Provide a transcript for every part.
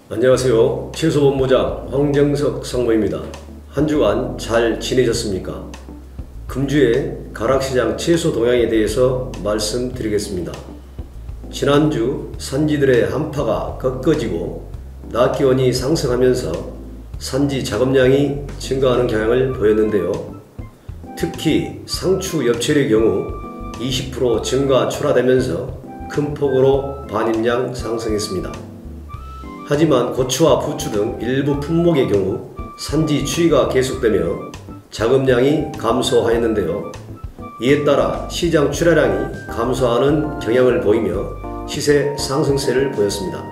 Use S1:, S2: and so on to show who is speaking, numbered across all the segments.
S1: 안녕하세요. 채소본부장 황정석 상무입니다. 한 주간 잘 지내셨습니까? 금주의 가락시장 채소 동향에 대해서 말씀드리겠습니다. 지난주 산지들의 한파가 꺾어지고 낮 기온이 상승하면서 산지 작업량이 증가하는 경향을 보였는데요. 특히 상추, 엽채의 경우 20% 증가 출하되면서 큰 폭으로 반입량 상승했습니다. 하지만 고추와 부추 등 일부 품목의 경우 산지 추이가 계속되며 작업량이 감소하였는데요. 이에 따라 시장 출하량이 감소하는 경향을 보이며 시세 상승세를 보였습니다.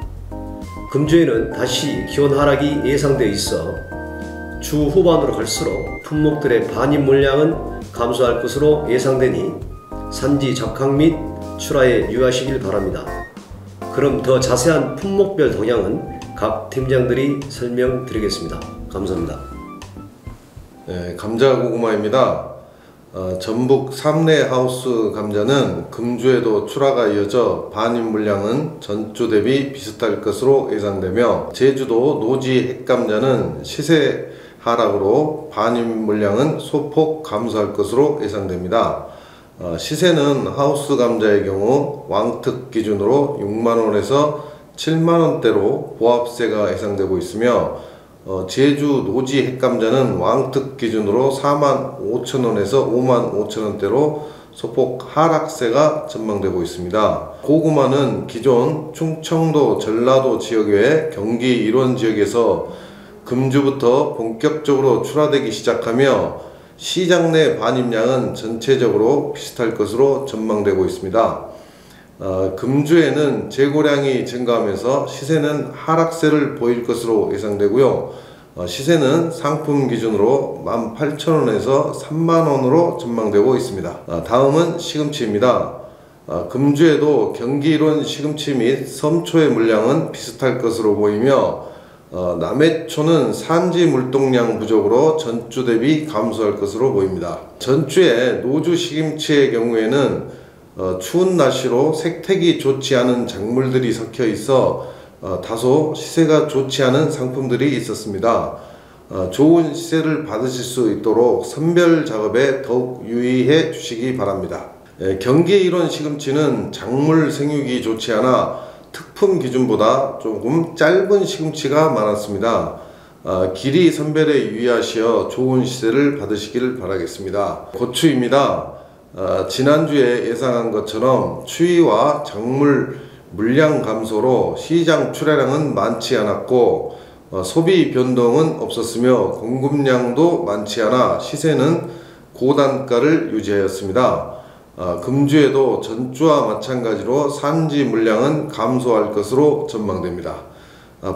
S1: 금주에는 다시 기온 하락이 예상되어 있어 주 후반으로 갈수록 품목들의 반입 물량은 감소할 것으로 예상되니 산지 적항 및 출하에 유의하시길 바랍니다. 그럼 더 자세한 품목별 동향은 각 팀장들이 설명드리겠습니다. 감사합니다.
S2: 네, 감자 고구마입니다. 전북 삼내 하우스 감자는 금주에도 출하가 이어져 반입 물량은 전주 대비 비슷할 것으로 예상되며, 제주도 노지 핵감자는 시세 하락으로 반입 물량은 소폭 감소할 것으로 예상됩니다. 시세는 하우스 감자의 경우 왕특 기준으로 6만원에서 7만원대로 보합세가 예상되고 있으며, 제주 노지 핵감자는 왕특 기준으로 4만 5천원에서 5만 5천원대로 소폭 하락세가 전망되고 있습니다. 고구마는 기존 충청도 전라도 지역 외 경기 일원 지역에서 금주부터 본격적으로 출하되기 시작하며 시장 내 반입량은 전체적으로 비슷할 것으로 전망되고 있습니다. 금주에는 재고량이 증가하면서 시세는 하락세를 보일 것으로 예상되고요. 시세는 상품 기준으로 18,000원에서 30,000원으로 전망되고 있습니다. 다음은 시금치입니다. 금주에도 경기 일원 시금치 및 섬초의 물량은 비슷할 것으로 보이며, 남해초는 산지 물동량 부족으로 전주 대비 감소할 것으로 보입니다. 전주의 노주 시금치의 경우에는 추운 날씨로 색택이 좋지 않은 작물들이 섞여 있어 다소 시세가 좋지 않은 상품들이 있었습니다. 좋은 시세를 받으실 수 있도록 선별 작업에 더욱 유의해 주시기 바랍니다. 경기 일원 시금치는 작물 생육이 좋지 않아 특품 기준보다 조금 짧은 시금치가 많았습니다. 길이 선별에 유의하시어 좋은 시세를 받으시길 바라겠습니다. 고추입니다. 지난주에 예상한 것처럼 추위와 작물 물량 감소로 시장 출하량은 많지 않았고, 소비 변동은 없었으며 공급량도 많지 않아 시세는 고단가를 유지하였습니다. 금주에도 전주와 마찬가지로 산지 물량은 감소할 것으로 전망됩니다.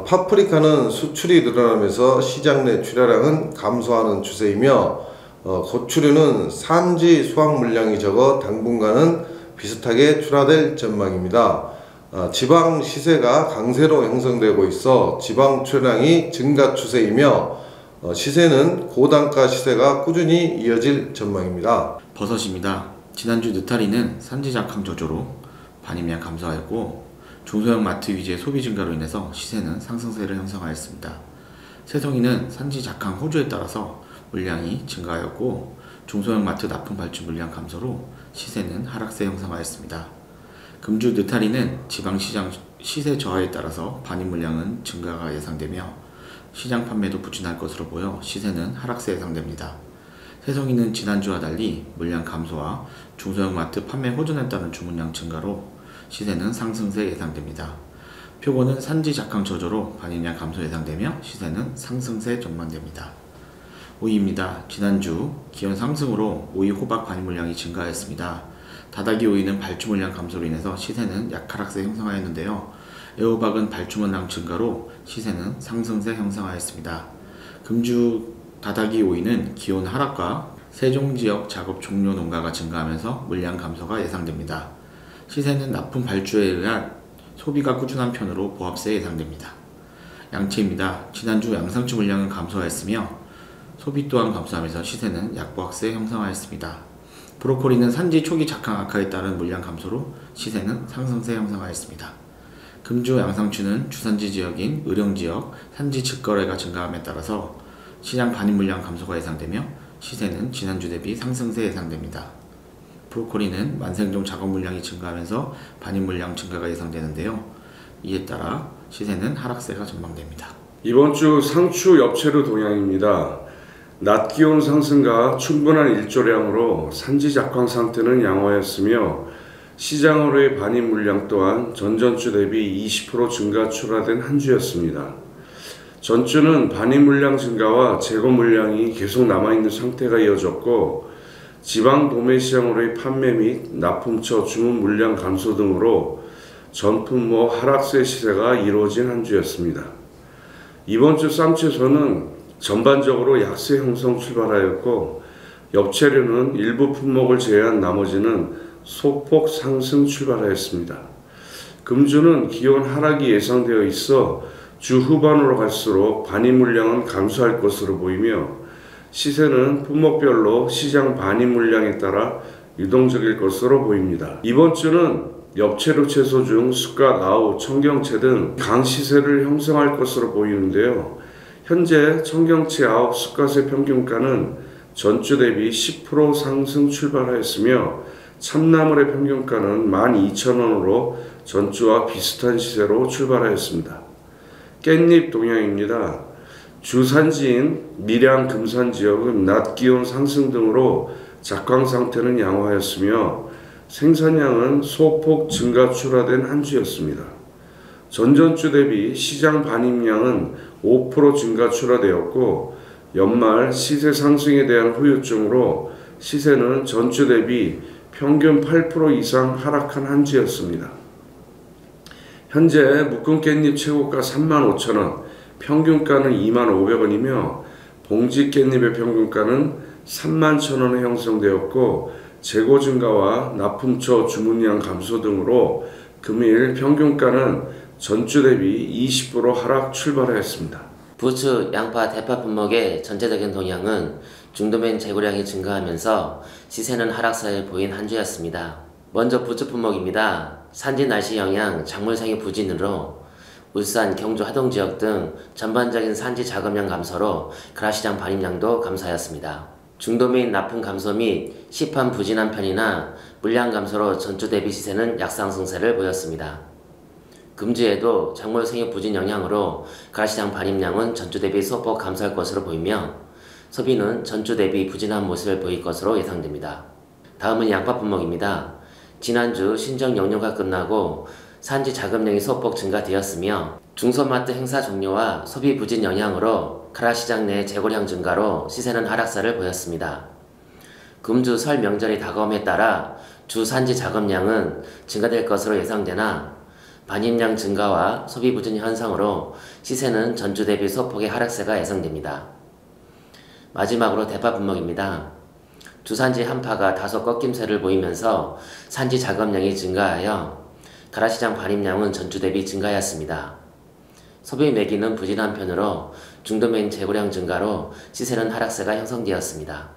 S2: 파프리카는 수출이 늘어나면서 시장 내 출하량은 감소하는 추세이며, 고추류는 산지 수확 물량이 적어 당분간은 비슷하게 출하될 전망입니다. 지방 시세가 강세로 형성되고 있어 지방 출하량이 증가 추세이며, 시세는 고단가 시세가 꾸준히 이어질 전망입니다.
S3: 버섯입니다. 지난주 느타리는 산지 작황 저조로 반입량 감소하였고, 중소형 마트 위주의 소비 증가로 인해서 시세는 상승세를 형성하였습니다. 새송이는 산지 작황 호주에 따라서 물량이 증가하였고, 중소형 마트 납품 발주 물량 감소로 시세는 하락세 형성하였습니다. 금주 느타리는 지방시장 시세 저하에 따라서 반입 물량은 증가가 예상되며 시장 판매도 부진할 것으로 보여 시세는 하락세 예상됩니다. 새송이는 지난주와 달리 물량 감소와 중소형 마트 판매 호전에 따른 주문량 증가로 시세는 상승세 예상됩니다. 표고는 산지 작황 저조로 반입량 감소 예상되며 시세는 상승세 전망됩니다. 오이입니다. 지난주 기온 상승으로 오이 호박 반입 물량이 증가하였습니다. 다다기 오이는 발주 물량 감소로 인해서 시세는 약하락세 형성하였는데요. 애호박은 발주 물량 증가로 시세는 상승세 형성하였습니다. 금주 다다기 오이는 기온 하락과 세종 지역 작업 종료 농가가 증가하면서 물량 감소가 예상됩니다. 시세는 납품 발주에 의한 소비가 꾸준한 편으로 보합세 예상됩니다. 양치입니다. 지난주 양상추 물량은 감소하였으며 소비 또한 감소하면서 시세는 약보합세 형성하였습니다. 브로콜리는 산지 초기 작황 악화에 따른 물량 감소로 시세는 상승세 형성하였습니다. 금주 양상추는 주산지 지역인 의령지역 산지 직거래가 증가함에 따라서 시장 반입 물량 감소가 예상되며 시세는 지난주 대비 상승세 예상됩니다. 브로콜리는 만생종 작업 물량이 증가하면서 반입 물량 증가가 예상되는데요. 이에 따라 시세는 하락세가 전망됩니다.
S4: 이번 주 상추 엽채류 동향입니다. 낮 기온 상승과 충분한 일조량으로 산지 작황 상태는 양호하였으며 시장으로의 반입 물량 또한 전전주 대비 20% 증가 출하된 한 주였습니다. 전주는 반입 물량 증가와 재고 물량이 계속 남아있는 상태가 이어졌고 지방 도매 시장으로의 판매 및 납품처 주문 물량 감소 등으로 전품목 하락세 시세가 이루어진 한 주였습니다. 이번 주 쌈채소는 전반적으로 약세 형성 출발하였고 엽채류는 일부 품목을 제외한 나머지는 소폭 상승 출발하였습니다. 금주는 기온 하락이 예상되어 있어 주 후반으로 갈수록 반입 물량은 감소할 것으로 보이며 시세는 품목별로 시장 반입 물량에 따라 유동적일 것으로 보입니다. 이번 주는 엽채류 채소 중 쑥갓, 아우, 청경채 등 강시세를 형성할 것으로 보이는데요. 현재 청경채, 아우, 쑥갓의 평균가는 전주 대비 10% 상승 출발하였으며 참나물의 평균가는 12,000원으로 전주와 비슷한 시세로 출발하였습니다. 깻잎 동향입니다. 주산지인 밀양, 금산 지역은 낮 기온 상승 등으로 작황 상태는 양호하였으며 생산량은 소폭 증가 출하된 한 주였습니다. 전전주 대비 시장 반입량은 5% 증가 출하되었고 연말 시세 상승에 대한 후유증으로 시세는 전주 대비 평균 8% 이상 하락한 한 주였습니다. 현재 묶은 깻잎 최고가 35,000원, 평균가는 25,500원이며 봉지 깻잎의 평균가는 31,000원에 형성되었고 재고 증가와 납품처 주문량 감소 등으로 금일 평균가는 전주 대비 20% 하락 출발하였습니다.
S5: 부추, 양파, 대파 품목의 전체적인 동향은 중도면 재고량이 증가하면서 시세는 하락세를 보인 한 주였습니다. 먼저 부추 품목입니다. 산지 날씨 영향, 작물생의 부진으로 울산, 경주, 하동 지역 등 전반적인 산지 작업량 감소로 가락시장 반입량도 감소하였습니다. 중도매인 납품 감소 및 시판 부진한 편이나 물량 감소로 전주 대비 시세는 약상승세를 보였습니다. 금주에도 작물 생육 부진 영향으로 가락시장 반입량은 전주 대비 소폭 감소할 것으로 보이며 소비는 전주 대비 부진한 모습을 보일 것으로 예상됩니다. 다음은 양파 품목입니다. 지난주 신정 영료가 끝나고 산지 작업량이 소폭 증가되었으며 중소마트 행사 종료와 소비 부진 영향으로 가락시장 내 재고량 증가로 시세는 하락세를 보였습니다. 금주 설 명절이 다가옴에 따라 주 산지 작업량은 증가될 것으로 예상되나 반입량 증가와 소비 부진 현상으로 시세는 전주 대비 소폭의 하락세가 예상됩니다. 마지막으로 대파 품목입니다. 주산지 한파가 다소 꺾임세를 보이면서 산지 작업량이 증가하여 가락시장 반입량은 전주 대비 증가하였습니다. 소비 매기는 부진한 편으로 중도매인 재고량 증가로 시세는 하락세가 형성되었습니다.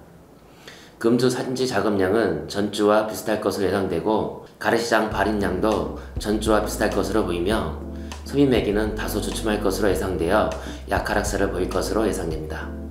S5: 금주 산지 작업량은 전주와 비슷할 것으로 예상되고 가락시장 반입량도 전주와 비슷할 것으로 보이며 소비 매기는 다소 주춤할 것으로 예상되어 약하락세를 보일 것으로 예상됩니다.